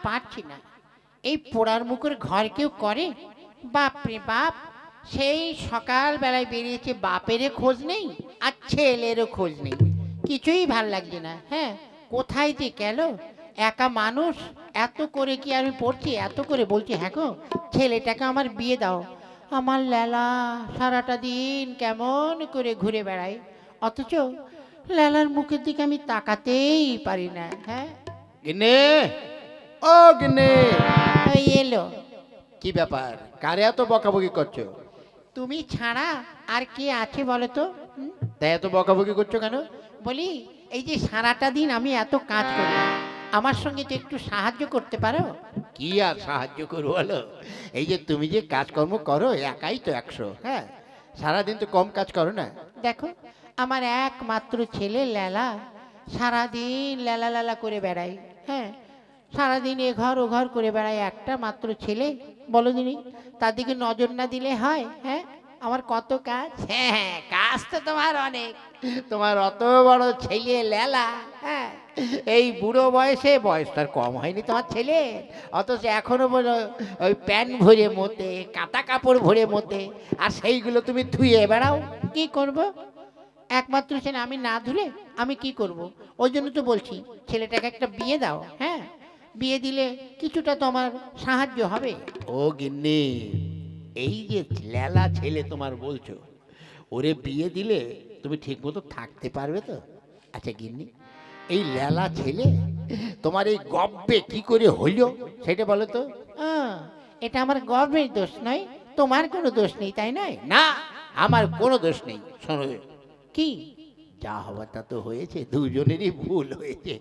পারছি না। এই পোড়ার মুখের ঘর কেউ করে? বাপরে বাপ, সেই সকালবেলায় বেরিয়েছে, বাপেরও খোঁজ নেই আর ছেলেরও খোঁজ নেই। কিছুই ভাল লাগছে না। হ্যাঁ, কোথায় যে গেল? একা মানুষ, এত করে কি আমি পড়ছি, এত করে বলছি হ্যাঁ গো ছেলেটাকে আমার বিয়ে দাও। আমার লেলা সারাটা দিন কেমন করে ঘুরে বেড়ায়, অথচ লেলার মুখের দিকে আমি তাকাতেই পারি না। হ্যাঁ, গিন্নি, ও গিন্নি, ওই এলো। কি ব্যাপার? কারে এত বকাবকি করছো? তুমি ছাড়া আর কে আছে বলো তো? হুম? তাই এত বকাবকি করছো কেন? বলি, এই যে সারাটা দিন আমি এত কাজ করি, আমার সঙ্গে তো একটু সাহায্য করতে পারো? কি আর সাহায্য করবো বলো? এই যে তুমি যে কাজকর্ম করো একাই তো 100। হ্যাঁ, সারাদিন তো কম কাজ করো না। দেখো, আমার একমাত্র ছেলে লেলা সারাদিন লেলা লেলা করে বেড়ায়। হ্যাঁ, সারাদিন এ ঘর ও ঘর করে বেড়ায়, একটা মাত্র ছেলে। বলো দিনি, তার দিকে নজর না দিলে হয়? হ্যাঁ, আমার কত কাজ। হ্যাঁ হ্যাঁ, কাজ তো তোমার অনেক। তোমার অত বড় ছেলে লেলা, হ্যাঁ, এই বুড়ো বয়সে, বয়স তার কম হয়নি তোমার ছেলে, অথচ এখনো বলো ওই প্যান্ট ভরে মতে, কাঁথা কাপড় ভরে মতে, আর সেইগুলো তুমি ধুয়ে বেড়াও। কি করব? একমাত্র ছেলে, আমি না ধুলে আমি কি করব? ওই জন্য তো বলছি ছেলেটাকে একটা বিয়ে দাও। হ্যাঁ, বিয়ে দিলে কিছুটা তো আমার সাহায্য হবে। ও গিন্নি, এই যে লেলা ছেলে তোমার বলছো, ওরে বিয়ে দিলে তুমি ঠিক মতো থাকতে পারবে তো? আচ্ছা গিন্নি, এই লেলা ছেলে তোমার এই গব্বে কি করে হইল সেটা বলো তো। আহ, এটা আমার গর্বের দোষ নয়, তোমার কোনো দোষ নেই, তাই নয়? না, আমার কোনো দোষ নেই। শোনো, কি? যা হওয়ার তা তো হয়েছে, দুজনেরই ভুল হয়েছে।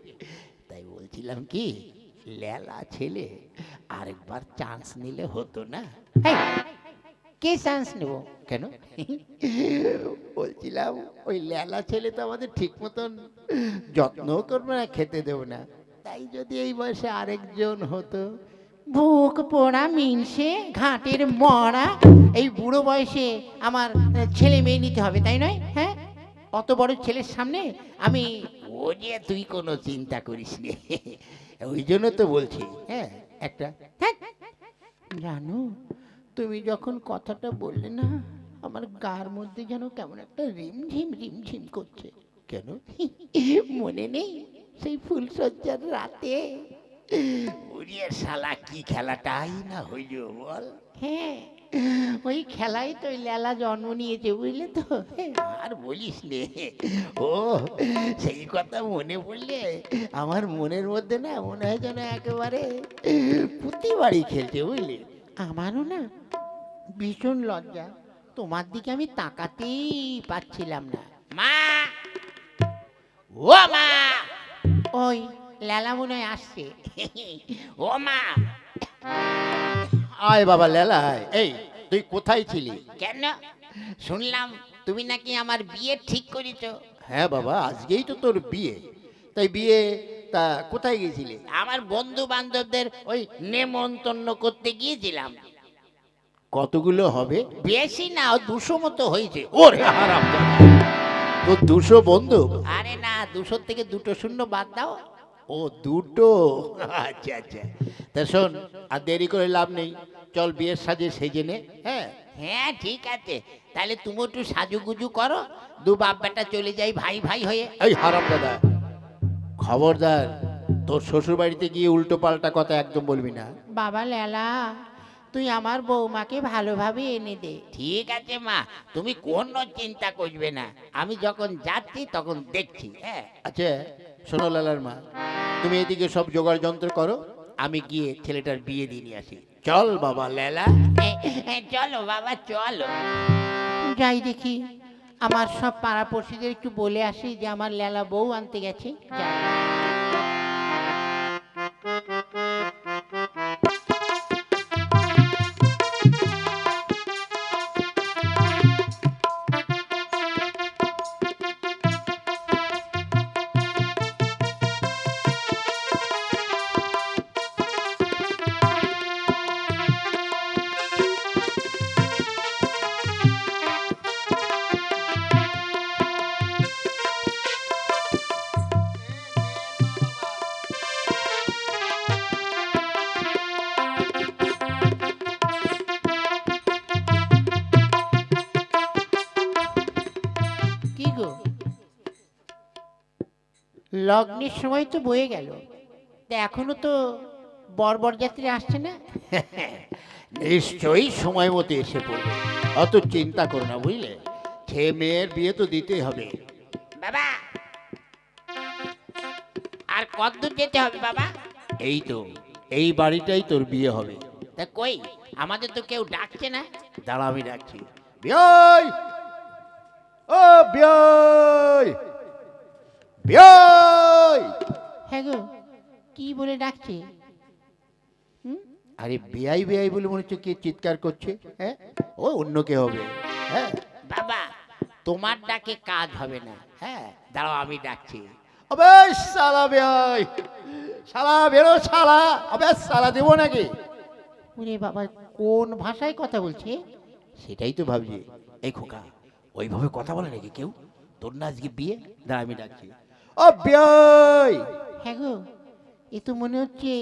তাই বলছিলাম কি, লেলা ছেলে আরেকবার চান্স নিলে হতো না? এই, কে চান্স নেব? কেন? বলছিলাম ওই লেলা ছেলে তো আমাদের ঠিক মতন যত্নও করবে না, খেতে দেবো না। তাই যদি এই বয়সে আরেকজন হতো। বুক পোড়া মিনসে ঘাটের মরা, এই বুড়ো বয়সে আমার ছেলে মেয়ে নিতে হবে, তাই নয়? হ্যাঁ, অত বড় ছেলের সামনে আমি। ও যে তুই কোনো চিন্তা করিস নে, ওই জন্য তো বলছি। হ্যাঁ, একটা হ্যাঁ, জানো, তুমি যখন কথাটা বললে না, আমার গার মধ্যে যেন কেমন একটা রিমঝিম রিমঝিম করছে। কেন? মনে নেই সেই ফুলসজ্জার রাতে? ওরে শালা, কি খেলাটাই না হইল বল। হ্যাঁ, ওই খেলাই তো ওই লেলা জন্ম নিয়েছে, বুঝলে তো? আর বলিস নে, ও সেই কথা মনে পড়লে আমার মনের মধ্যে না মনে হয় যেন একেবারে পুঁতি বাড়ি খেলছে, বুঝলি? আমারও না ভীষণ লজ্জা, তোমার দিকে আমি তাকাতেই পাচ্ছিলাম না। মা, ও মা, ওই লেলা মনে হয় আসছে। ও মা, আয় বাবা লেলা আয়। এই তুই কোথায় ছিলি? কেন? শুনলাম তুমি নাকি আমার বিয়ে ঠিক করেছো। হ্যাঁ বাবা, আজকেই তো তোর বিয়ে। তাই বিয়ে, তা কোথায় গেছিলি? আমার বন্ধু বান্ধবদের ওই নেমন্তন্ন করতে গিয়েছিলাম। কতগুলো হবে? বেশি না, 200 মতো হয়েছে। ওরে হারাম, তোর 200 বন্ধু? আরে না, 200 থেকে দুটো শূন্য বাদ দাও। ও, দুটো? আচ্ছা আচ্ছা। তা শোন, আর দেরি করে লাভ নেই, চল বিয়ের সাজে সেজে নে। হ্যাঁ হ্যাঁ ঠিক আছে, তাহলে তুমি একটু সাজুগুজু করো, দু বাপ বেটা চলে যাই ভাই ভাই হয়ে। এই হারাম দাদা, খবরদার, তোর শ্বশুর বাড়িতে গিয়ে উল্টো পাল্টা কথা একদম বলবি না। বাবা লেলা, তুই আমার বৌমাকে ভালোভাবে এনে দে। ঠিক আছে মা, তুমি কোনো চিন্তা করবে না, আমি যখন যাচ্ছি তখন দেখছি। হ্যাঁ আচ্ছা, শোনো লালার মা, তুমি এদিকে সব জোগাড় যন্ত্র করো, আমি গিয়ে ছেলেটার বিয়ে দিয়ে নিয়ে আসি। চল বাবা লেলা। চলো বাবা চলো। যাই দেখি, আমার সব পাড়াপড়শিদের একটু বলে আসি যে আমার লেলা বউ আনতে গেছে। যাই। লগ্নের সময় তো বয়ে গেল, তা এখনো তো বরযাত্রী আসছে না। নিশ্চয়ই সময় মতো এসে পড়বে, অত চিন্তা করো না বুঝলে। ছেলে মেয়ের বিয়ে তো দিতেই হবে। বাবা, আর কতদূর যেতে হবে বাবা? এই তো, এই বাড়িটাই তোর বিয়ে হবে। তা কই, আমাদের তো কেউ ডাকছে না। দাঁড়া, আমি ডাকছি। বিয়াই, ও বিয়াই, বিয়াই। হ্যাঁ গো, কি বলে ডাকছে? আরে বিয়াই বিয়াই বলে মনে হচ্ছে কে চিৎকার করছে। হ্যাঁ, ও অন্য কে হবে। হ্যাঁ বাবা, তোমার ডাকে কাজ হবে না। হ্যাঁ, দাঁড়াও আমি ডাকছি। আবে শালা বিয়াই, শালা বেরো শালা। আবে শালা দেবো নাকি? ওরে বাবা, কোন ভাষায় কথা বলছে? সেটাই তো ভাবছি। এই খোকা, ওইভাবে কথা বলে নাকি কেউ? তোর না আজকে বিয়ে? দাঁড়া আমি ডাকছি। ও বিয়াই। হ্যাঁ গো, এ তো মনে হচ্ছে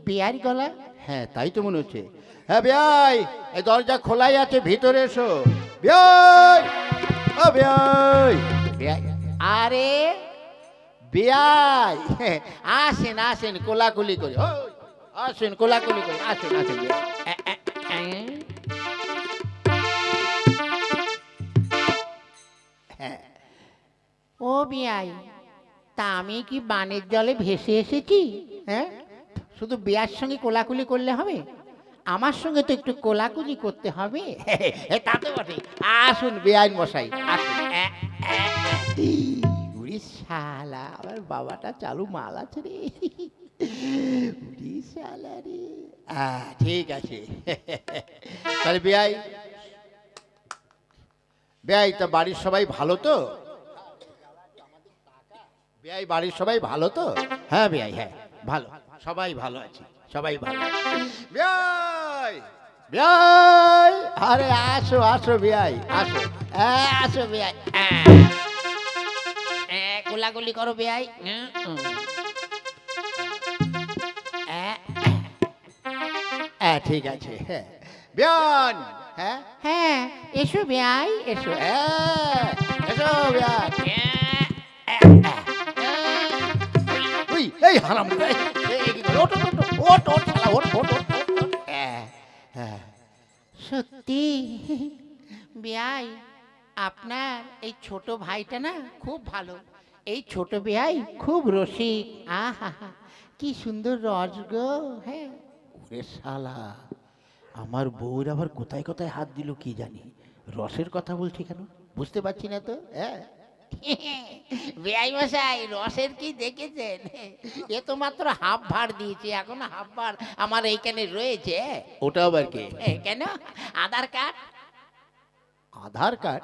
বেয়ার গলা। হ্যাঁ তাই তো মনে হচ্ছে। হ্যাঁ বিয়াই, এই দরজা খোলাই আছে, ভিতরে এসো। বিয়াই, ও বিয়াই, বিয়াই। আরে বিয়াই, আসেন আসেন, কোলাকুলি করি। ও, আসেন কোলাকুলি করি, আসেন আসেন বিয়াই। হ্যাঁ, ও বিয়াই, তা আমি কি বানের জলে ভেসে এসেছি? হ্যাঁ, শুধু বিয়ার সঙ্গে কোলাকুলি করলে হবে? আমার সঙ্গে তো একটু কোলাকুলি করতে হবে। তা তো বটে। আসুন বেআইন মশাই, আসুন। উড়ি শালা, আমার বাবাটা চালু মাল আছে রে। উড়ি শালা রে। ঠিক আছে। তাহলে বেআই, বেআই তা বাড়ির সবাই ভালো তো? বেআই বাড়ির সবাই ভালো তো? হ্যাঁ বেআই, হ্যাঁ ভালো, সবাই ভালো আছে, সবাই ভালো। বেআই, বেআই, আরে আসো আসো বেআই, আসো। আসো বেআই। কোলাকুলি করো বেয়াই। হ্যাঁ ঠিক আছে। হ্যাঁ বেয়ান, হ্যাঁ হ্যাঁ, এসো বেয়াই, এসো। হ্যাঁ, এসো বেয়ান। উই, এই হারাম, ওট ওট ওট ওট শালা, ওট ওট ওট। হ্যাঁ, সত্যি বেয়াই, আপনার এই ছোট ভাইটা না খুব ভালো। এই ছোট বেয়াই খুব রসিক। আহা, কি সুন্দর রস গো। হ্যাঁ, ওরে শালা, আমার বউর আবার কোথায় কোথায় হাত দিল কি জানি। রসের কথা বলছি কেন বুঝতে পারছি না তো। হ্যাঁ বেয়াই মশাই, রসের কি দেখেছেন? এ তো মাত্র হাফ ভাড় দিয়েছে, এখন হাফ ভাড় আমার এইখানে রয়েছে। ওটা আবার কে? কেন? আধার কার্ড। আধার কার্ড?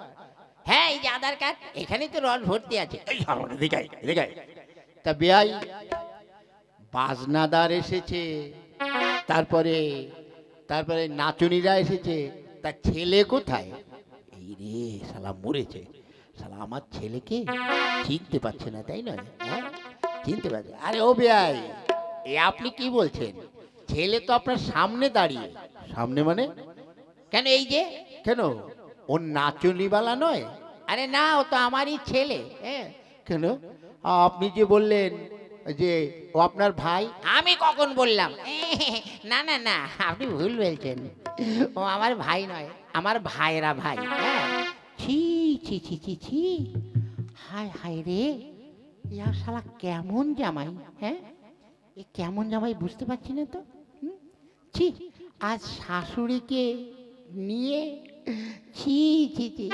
হ্যাঁ, এই যে আধার কার্ড, এখানেই তো রস ভর্তি আছে। এই হারাম, দেখাই দেখাই। তা বেয়াই, বাজনাদার এসেছে, তারপরে তারপরে নাচুনিরা এসেছে, তা ছেলে কোথায়? এই রে শালা, মরেছে শালা, আমার ছেলেকে চিনতে পারছে না, তাই নয়? হ্যাঁ চিনতে পারছে। আরে ও বেয়াই, এ আপনি কি বলছেন? ছেলে তো আপনার সামনে দাঁড়িয়ে। সামনে মানে? কেন, এই যে। কেন, ও নাচুনিওয়ালা নয়? আরে না, ও তো আমারই ছেলে। হ্যাঁ। কেন, আপনি যে বললেন যে ও আপনার ভাই। আমি কখন বললাম? না না না, আপনি ভুল বলছেন। ও আমার ভাই নয়, আমার ভাইরা ভাই। হ্যাঁ। ছি ছি ছি ছি ছি, হায় হায় রে, ইয়া শালা কেমন জামাই। হ্যাঁ, এ কেমন জামাই বুঝতে পারছি না তো। ছি, আজ শাশুড়িকে নিয়ে, ছি ছি ছি।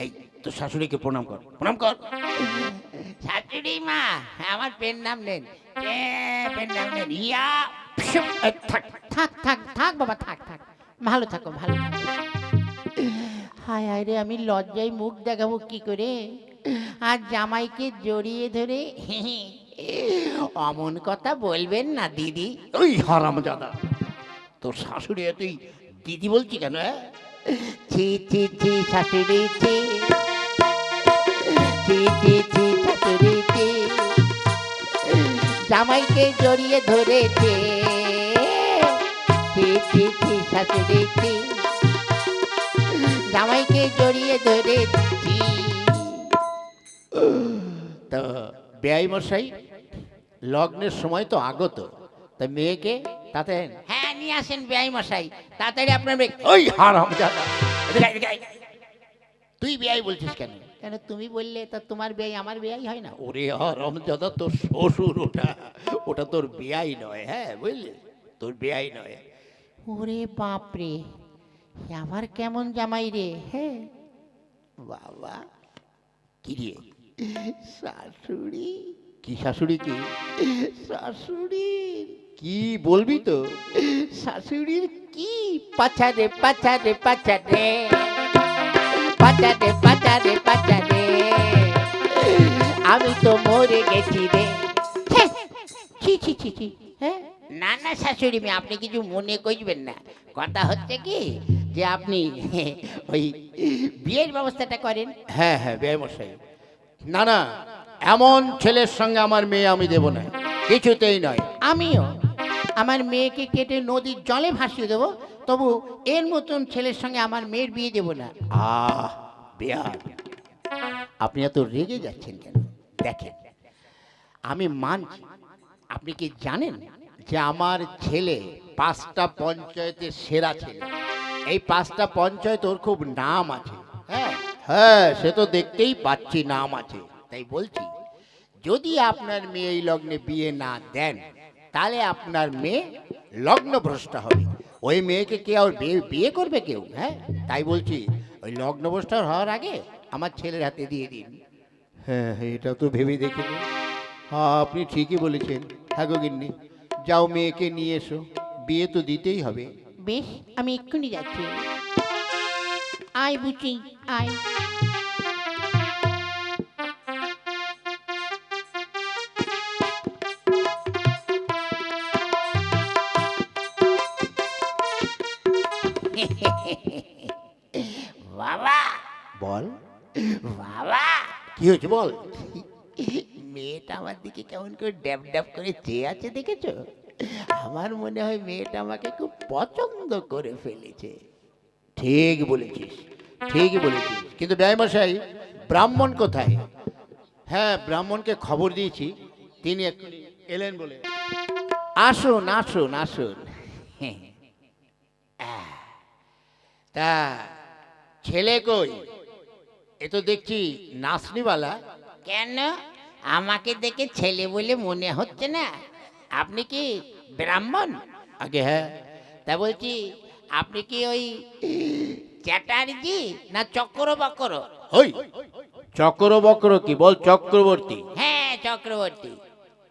এই তো শাশুড়িকে প্রণাম কর, প্রণাম কর। শাশুড়ি মা, আমার পেন নাম নেন। পেন নাম নেন। ইয়া, থাক থাক থাক থাক বাবা, থাক থাক, ভালো থাকো ভালো থাকো। হায় হায় রে, আমি লজ্জায় মুখ দেখাবো কি করে? আর জামাইকে জড়িয়ে ধরে, অমন কথা বলবেন না দিদি। ওই হারামজাদা, তোর শাশুড়ি তুই দিদি বলছি কেন? ছি ছি ছি শাশুড়ি ছি, ছি ছি ছি শাশুড়ি ছি, জামাইকে জড়িয়ে ধরেছে। ছি ছি ছি শাশুড়ি ছি, জামাইকে জড়িয়ে ধরেছি। তো বেআই মশাই লগ্নের সময় তো আগত, তা মেয়েকে তাতে হ্যাঁ নিয়ে আসেন বেআই মশাই, তাড়াতাড়ি আপনার মেয়ে। ওই হারামজাদা, এদিকে আয়, এদিকে আয়। তুই বেআই বলছিস কেন? কেন তুমি বললে তা তোমার বেআই আমার বেআই হয় না? ওরে হারামজাদা, তোর শ্বশুর ওটা, ওটা তোর বেআই নয়, হ্যাঁ বুঝলি, তোর বেআই নয়। ওরে বাপরে, আবার কেমন জামাই রে? হ্যাঁ বাবা, কি রে? শাশুড়ি। কি শাশুড়ি? কি শাশুড়ি? কি বলবি তো? শাশুড়ির কি পাছারে পাছারে পাছারে পাছারে পাছারে পাছারে, আমি তো মরে গেছি রে। হ্যাঁ, ছি ছি ছি ছি। হ্যাঁ না না শাশুড়ি মেয়ে, আপনি কিছু মনে করবেন না। কথা হচ্ছে কি যে আপনি ওই বিয়ের ব্যবস্থাটা করেন। হ্যাঁ হ্যাঁ বেআই মশাই, না না, এমন ছেলের সঙ্গে আমার মেয়ে আমি দেব না, কিছুতেই নয়। আমিও আমার মেয়েকে কেটে নদীর জলে ভাসিয়ে দেবো, তবু এর মতন ছেলের সঙ্গে আমার মেয়ের বিয়ে দেবো না। বেয়াই, আপনি এত রেগে যাচ্ছেন কেন? দেখেন, আমি মানছি, আপনি কি জানেন যে আমার ছেলে 5টা পঞ্চায়েতের সেরা ছেলে, এই 5টা পঞ্চায়েত ওর খুব নাম আছে। হ্যাঁ হ্যাঁ, সে তো দেখতেই পাচ্ছি নাম আছে। তাই বলছি, যদি আপনার মেয়ে এই লগ্নে বিয়ে না দেন, তাহলে আপনার মেয়ে লগ্ন ভ্রষ্ট হবে। ওই মেয়েকে কে আর বিয়ে করবে কেউ? হ্যাঁ, তাই বলছি, ওই লগ্ন ভ্রষ্ট হওয়ার আগে আমার ছেলের হাতে দিয়ে দিন। হ্যাঁ, এটা তো ভেবে দেখিনি। হ্যাঁ, আপনি ঠিকই বলেছেন। হ্যাঁ গো গিন্নি, যাও মেয়েকে নিয়ে এসো, বিয়ে তো দিতেই হবে। বেশ, আমি এক্ষুনি যাচ্ছি। আয় বুচি আয়। বাবা বল বাবা, কি হয়েছে বল। মেয়েটা আমার দিকে কেমন করে ড্যাব ড্যাব করে চেয়ে আছে দেখেছো? আমার মনে হয় মেয়েটা আমাকে খুব পছন্দ করে ফেলেছে। ঠিক বলেছিস, ঠিকই বলেছিস, কিন্তু ব্যয়মশাই ব্রাহ্মণ কোথায়? হ্যাঁ, ব্রাহ্মণকে খবর দিয়েছি, তিনি এক্ষুনি এলেন বলে। আসুন আসুন আসুন। তা ছেলে কই? এ তো দেখছি নাচনিওয়ালা। কেন আমাকে দেখে ছেলে বলে মনে হচ্ছে না? আপনি কি ব্রাহ্মণ? আগে হ্যাঁ। তা বলছি, আপনি কি ওই চ্যাটার্জি না চক্রবক্র? ওই চক্রবক্র কি বল, চক্রবর্তী। হ্যাঁ চক্রবর্তী।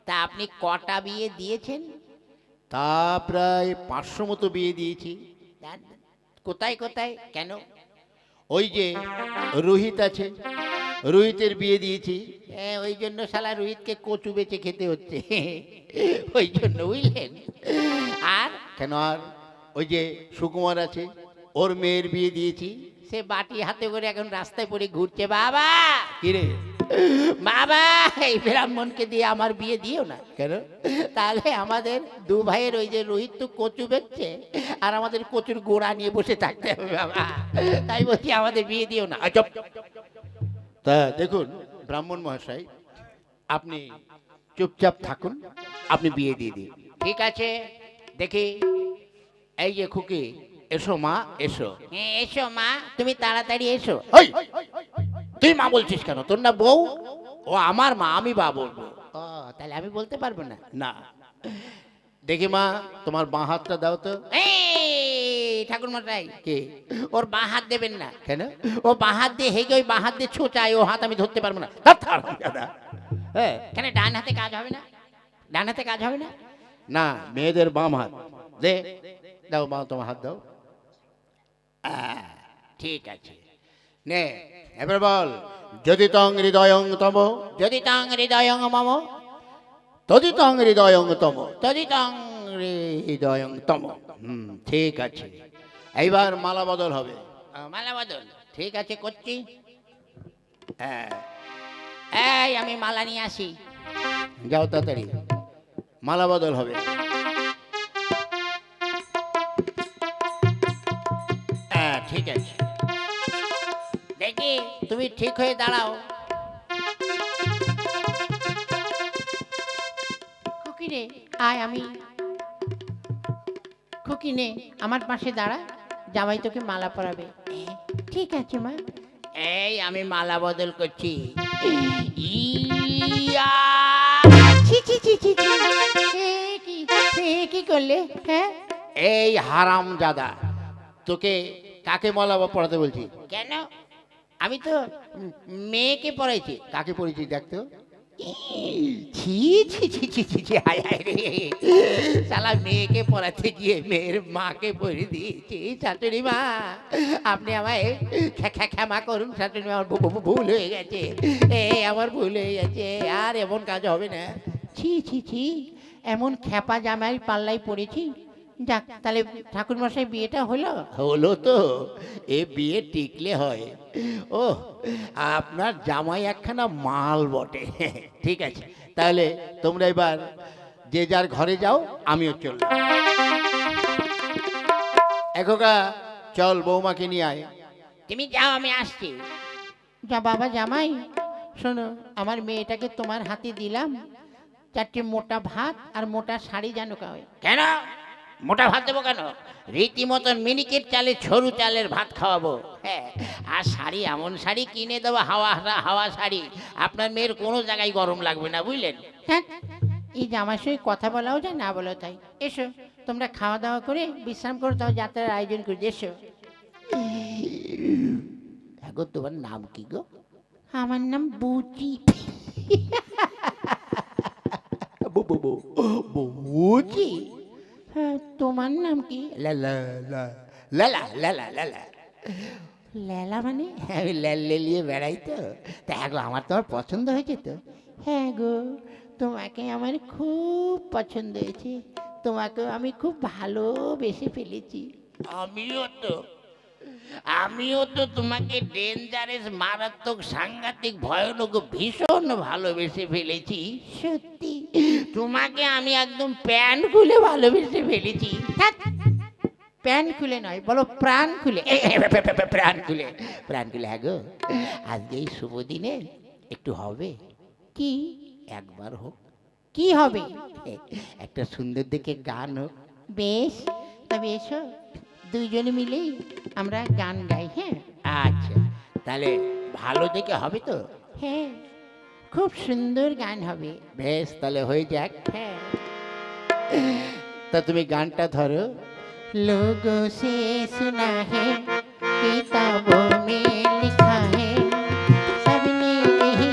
তা আপনি কটা বিয়ে দিয়েছেন? তা প্রায় 500 মতো বিয়ে দিয়েছি। কোথায় কোথায় কেন? ওই যে রোহিত আছে, রোহিতের বিয়ে দিয়েছি। হ্যাঁ, ওই জন্য শালা রোহিতকে কচু বেচে খেতে হচ্ছে। ওই জন্য বুঝলেন। আর কেন? আর ওই যে সুকুমার আছে, ওর মেয়ের বিয়ে দিয়েছি। সে বাটি হাতে করে এখন রাস্তায় পড়ে ঘুরছে। বাবা কিরে বাবা, এই ব্রাহ্মণকে দিয়ে আমার বিয়ে দিও না। কেন? তাহলে আমাদের দু ভাইয়ের, ওই যে রোহিত তো কচু বেচছে আর আমাদের কচুর গোড়া নিয়ে বসে থাকতে হবে বাবা। তাই বলছি আমাদের বিয়ে দিও না। চুপ। তা দেখুন ব্রাহ্মণ মহাশয়, আপনি চুপচাপ থাকুন, আপনি বিয়ে দিয়ে দিন। ঠিক আছে, দেখি। এই যে খুকি, এসো মা এসো। হ্যাঁ এসো মা, তুমি তাড়াতাড়ি এসো। ওই, তুই মা বলছিস কেন? তোর না বউ? ও আমার মা, আমি বা বলবো? ও, তাহলে আমি বলতে পারবো না? না। দেখি মা, তোমার বাঁ হাতটা দাও তো। এই ঠাকুর মশাই, কে? ওর বাঁ হাত দেবেন না। কেন? ও বাঁ হাত দিয়ে হেগে ওই বাঁ হাত দিয়ে ছোচায়, ও হাত আমি ধরতে পারবো না। হ্যাঁ, কেন ডান হাতে কাজ হবে না? ডান হাতে কাজ হবে না? না, মেয়েদের বাম হাত দে, দাও মা, তোমার হাত দাও। ঠিক আছে। নে, এবার বল, যদি তং হৃদয়ং তম, যদি তং হৃদয়ং মম, তদি তং হৃদয়ং তম, যদি তং হৃদয়ং তম। ঠিক আছে, এইবার মালা বদল হবে। মালা বদল। ঠিক আছে, করছি। হ্যাঁ, এই আমি মালা নিয়ে আসি। যাও তাড়াতাড়ি, মালা বদল হবে। হ্যাঁ, ঠিক আছে। দেখি তুমি ঠিক হয়ে দাঁড়াও। কিরে আয়, আমি খুকি নে আমার পাশে দাঁড়া, জামাই তোকে মালা পরাবে। ঠিক আছে মা। এই আমি মালা বদল করছি। ইয়া! ছি ছি ছি ছি ছি। কি করলে? হ্যাঁ, এই হারামজাদা, তোকে কাকে মালা পড়াতে বলছি? কেন? আমি তো মেয়েকে পড়াইছি। কাকে পড়েছি দেখতো? ছি ছি ছি ছি ছি ছি, হায় হায় রে, শালা মেয়েকে পড়াতে গিয়ে মেয়ের মাকে পড়ে দিয়েছি। শাশুড়ি মা, আপনি আমায় ক্ষমা করুন শাশুড়ি মা, আমার ভুল হয়ে গেছে, আমার ভুল হয়ে গেছে, আর এমন কাজ হবে না। ছি ছি ছি, এমন খ্যাপা জামাই পাল্লাই পড়েছি। যাক, তাহলে ঠাকুরমশাই বিয়েটা হলো? হলো তো, এ বিয়ে টিকলে হয়। ও, আপনার জামাই একখানা মাল বটে। ঠিক আছে, তাহলে তোমরা এবার যে যার ঘরে যাও, আমিও চললাম। এখোকা, চল বৌমাকে নিয়ে আয়। তুমি যাও, আমি আসছি। যা বাবা জামাই, শোনো, আমার মেয়েটাকে তোমার হাতে দিলাম, 4টে মোটা ভাত আর মোটা শাড়ি যেন খাওয়াই। কেন মোটা ভাত দেবো কেন? রীতিমতন মিনিকেট চালে সরু চালের ভাত খাওয়াবো। হ্যাঁ, আর শাড়ি এমন শাড়ি কিনে দেবো, হাওয়া হাওয়া শাড়ি, আপনার মেয়ের কোনো জায়গায় গরম লাগবে না, বুঝলেন? হ্যাঁ, এই জামার সঙ্গে কথা বলাও যায়, না বলো তাই। এসো, তোমরা খাওয়া দাওয়া করে বিশ্রাম করো, তাও যাত্রার আয়োজন করে এসো। গো, তোমার নাম কি গো? আমার নাম বুচি। বুঝি। হ্যাঁ, তোমার নাম কি? লালা লালা লালা লালা, লেলা মানে? আমি লেলিয়ে বেড়াই তো। তা গো, আমার তোমার পছন্দ হয়েছে তো? হ্যাঁ গো, তোমাকে আমার খুব পছন্দ হয়েছে, তোমাকে আমি খুব ভালোবেসে ফেলেছি। আমিও তো তোমাকে ডেঞ্জারাস, মারাত্মক, সাংঘাতিক, ভয়ানক, ভীষণ ভালোবেসে ফেলেছি। সত্যি? তোমাকে আমি একদম প্যান্ট খুলে ভালোবেসে ফেলেছি। ধ্যাৎ, প্যান্ট খুলে নয়, বলো প্রাণ খুলে। প্রাণ খুলে, প্রাণ খুলে। হ্যাঁ গো, আজকে এই শুভ দিনে একটু হবে, কি? একবার হোক, কি হবে? একটা সুন্দর দেখে গান হোক। বেশ, তবে এসো, দুইজনে মিলেই আমরা গান গাই। হ্যাঁ আচ্ছা, তাহলে ভালো দেখে হবে তো? হ্যাঁ, খুব সুন্দর গান হবে। বেশ, তাহলে হয়ে যাক। হ্যাঁ। তা তুমি গানটা ধরো। लोगों से सुना है, किताबों में लिखा है, सबने यही